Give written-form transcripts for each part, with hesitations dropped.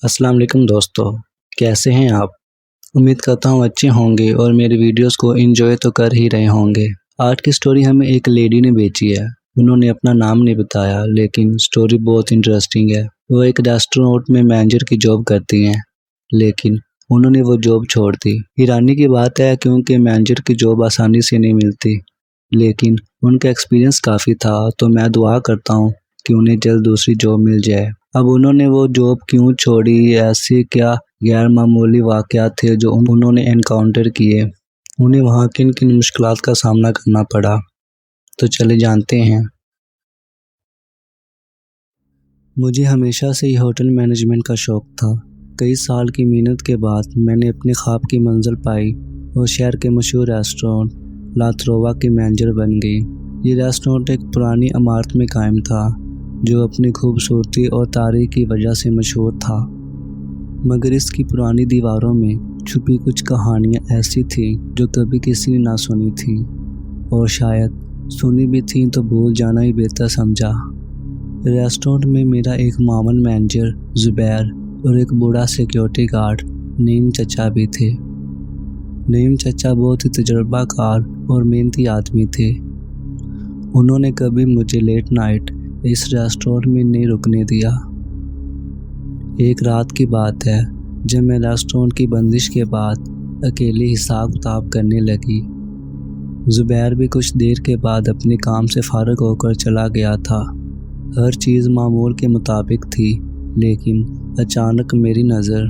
السلام علیکم دوستو، کیسے ہیں آپ؟ امید کرتا ہوں اچھے ہوں گے اور میری ویڈیوز کو انجوائے تو کر ہی رہے ہوں گے۔ آج کی سٹوری ہمیں ایک لیڈی نے بیچی ہے۔ انہوں نے اپنا نام نہیں بتایا لیکن سٹوری بہت انٹرسٹنگ ہے۔ وہ ایک ریسٹورنٹ میں مینیجر کی جاب کرتی ہیں لیکن انہوں نے وہ جاب چھوڑ دی۔ حیرانی کی بات ہے کیونکہ مینیجر کی جاب آسانی سے نہیں ملتی، لیکن ان کا ایکسپیرینس کافی تھا تو میں دعا کرتا ہوں کہ انہیں جلد دوسری جاب مل جائے۔ اب انہوں نے وہ جاب کیوں چھوڑی، ایسے کیا غیر معمولی واقعات تھے جو انہوں نے انکاؤنٹر کیے، انہیں وہاں کن کن مشکلات کا سامنا کرنا پڑا، تو چلے جانتے ہیں۔ مجھے ہمیشہ سے ہی ہوٹل مینجمنٹ کا شوق تھا۔ کئی سال کی محنت کے بعد میں نے اپنے خواب کی منزل پائی اور شہر کے مشہور ریسٹورنٹ لا ترووا کی مینیجر بن گئی۔ یہ ریسٹورنٹ ایک پرانی عمارت میں قائم تھا جو اپنی خوبصورتی اور تاریخ کی وجہ سے مشہور تھا، مگر اس کی پرانی دیواروں میں چھپی کچھ کہانیاں ایسی تھیں جو کبھی کسی نے نہ سنی تھیں، اور شاید سنی بھی تھیں تو بھول جانا ہی بہتر سمجھا۔ ریسٹورنٹ میں میرا ایک معاون مینیجر زبیر اور ایک بوڑھا سیکیورٹی گارڈ نعیم چچا بھی تھے۔ نعیم چچا بہت ہی تجربہ کار اور محنتی آدمی تھے۔ انہوں نے کبھی مجھے لیٹ نائٹ اس ریسٹورنٹ میں نہیں رکنے دیا۔ ایک رات کی بات ہے جب میں ریسٹورنٹ کی بندش کے بعد اکیلی حساب کتاب کرنے لگی۔ زبیر بھی کچھ دیر کے بعد اپنے کام سے فارغ ہو کر چلا گیا تھا۔ ہر چیز معمول کے مطابق تھی، لیکن اچانک میری نظر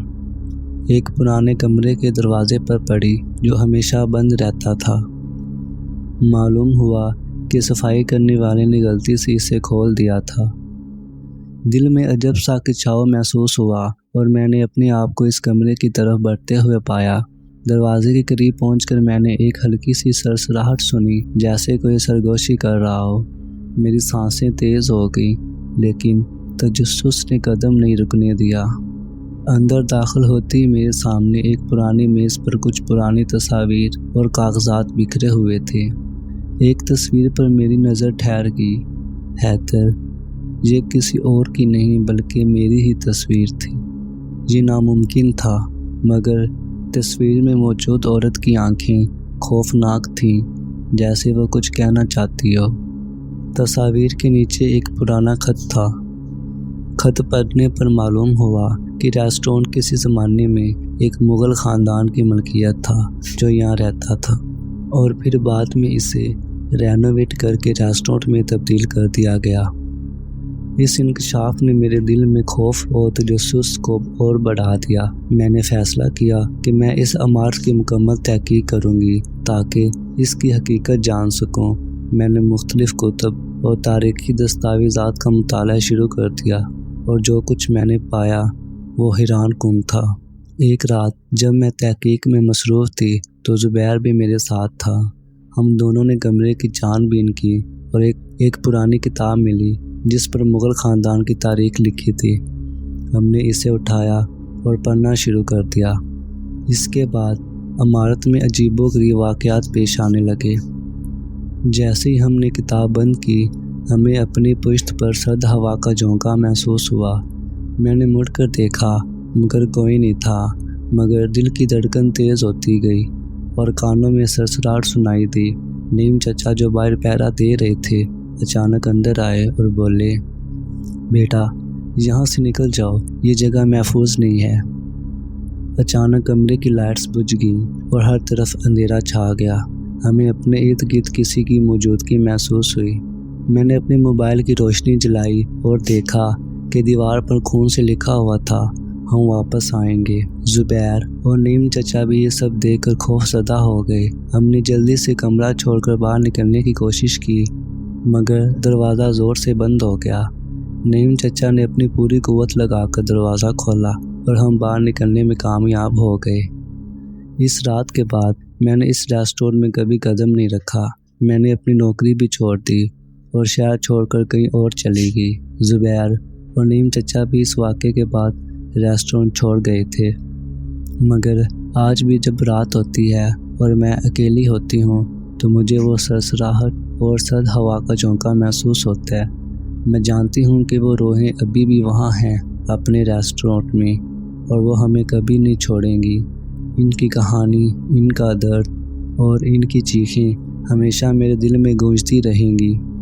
ایک پرانے کمرے کے دروازے پر پڑی جو ہمیشہ بند رہتا تھا۔ معلوم ہوا کہ صفائی کرنے والے نے غلطی سے اسے کھول دیا تھا۔ دل میں عجب سا کھچاؤ محسوس ہوا اور میں نے اپنے آپ کو اس کمرے کی طرف بڑھتے ہوئے پایا۔ دروازے کے قریب پہنچ کر میں نے ایک ہلکی سی سرسراہٹ سنی، جیسے کوئی سرگوشی کر رہا ہو۔ میری سانسیں تیز ہو گئیں، لیکن تجسس نے قدم نہیں رکنے دیا۔ اندر داخل ہوتی میرے سامنے ایک پرانی میز پر کچھ پرانی تصاویر اور کاغذات بکھرے ہوئے تھے۔ ایک تصویر پر میری نظر ٹھہر گئی۔ حیدر، یہ کسی اور کی نہیں بلکہ میری ہی تصویر تھی۔ یہ ناممکن تھا، مگر تصویر میں موجود عورت کی آنکھیں خوفناک تھیں، جیسے وہ کچھ کہنا چاہتی ہو۔ تصاویر کے نیچے ایک پرانا خط تھا۔ خط پڑھنے پر معلوم ہوا کہ ریسٹورنٹ کسی زمانے میں ایک مغل خاندان کی ملکیت تھا جو یہاں رہتا تھا، اور پھر بعد میں اسے رینوویٹ کر کے ریسٹورنٹ میں تبدیل کر دیا گیا۔ اس انکشاف نے میرے دل میں خوف اور تجسس کو اور بڑھا دیا۔ میں نے فیصلہ کیا کہ میں اس عمارت کی مکمل تحقیق کروں گی تاکہ اس کی حقیقت جان سکوں۔ میں نے مختلف کتب اور تاریخی دستاویزات کا مطالعہ شروع کر دیا، اور جو کچھ میں نے پایا وہ حیران کن تھا۔ ایک رات جب میں تحقیق میں مصروف تھی تو زبیر بھی میرے ساتھ تھا۔ ہم دونوں نے کمرے کی چھان بین کی اور ایک پرانی کتاب ملی جس پر مغل خاندان کی تاریخ لکھی تھی۔ ہم نے اسے اٹھایا اور پڑھنا شروع کر دیا۔ اس کے بعد عمارت میں عجیب و غریب واقعات پیش آنے لگے۔ جیسے ہی ہم نے کتاب بند کی، ہمیں اپنی پشت پر سرد ہوا کا جھونکا محسوس ہوا۔ میں نے مڑ کر دیکھا مگر کوئی نہیں تھا، مگر دل کی دھڑکن تیز ہوتی گئی اور کانوں میں سرسراہٹ سنائی دی۔ نعیم چچا جو باہر پہرا دے رہے تھے اچانک اندر آئے اور بولے، بیٹا یہاں سے نکل جاؤ، یہ جگہ محفوظ نہیں ہے۔ اچانک کمرے کی لائٹس بجھ گئیں اور ہر طرف اندھیرا چھا گیا۔ ہمیں اپنے ارد گرد کسی کی موجودگی محسوس ہوئی۔ میں نے اپنے موبائل کی روشنی جلائی اور دیکھا کہ دیوار پر خون سے لکھا ہوا تھا، ہم واپس آئیں گے۔ زبیر اور نعیم چچا بھی یہ سب دیکھ کر خوف زدہ ہو گئے۔ ہم نے جلدی سے کمرہ چھوڑ کر باہر نکلنے کی کوشش کی، مگر دروازہ زور سے بند ہو گیا۔ نعیم چچا نے اپنی پوری قوت لگا کر دروازہ کھولا اور ہم باہر نکلنے میں کامیاب ہو گئے۔ اس رات کے بعد میں نے اس ریسٹورنٹ میں کبھی قدم نہیں رکھا۔ میں نے اپنی نوکری بھی چھوڑ دی اور شہر چھوڑ کر کہیں اور چلی گئی۔ زبیر اور نعیم چچا بھی اس واقعے کے بعد ریسٹورنٹ چھوڑ گئے تھے، مگر آج بھی جب رات ہوتی ہے اور میں اکیلی ہوتی ہوں تو مجھے وہ سرسراہٹ اور سرد ہوا کا جھونکا محسوس ہوتا ہے۔ میں جانتی ہوں کہ وہ روحیں ابھی بھی وہاں ہیں، اپنے ریسٹورنٹ میں، اور وہ ہمیں کبھی نہیں چھوڑیں گی۔ ان کی کہانی، ان کا درد اور ان کی چیخیں ہمیشہ میرے دل میں گونجتی رہیں گی۔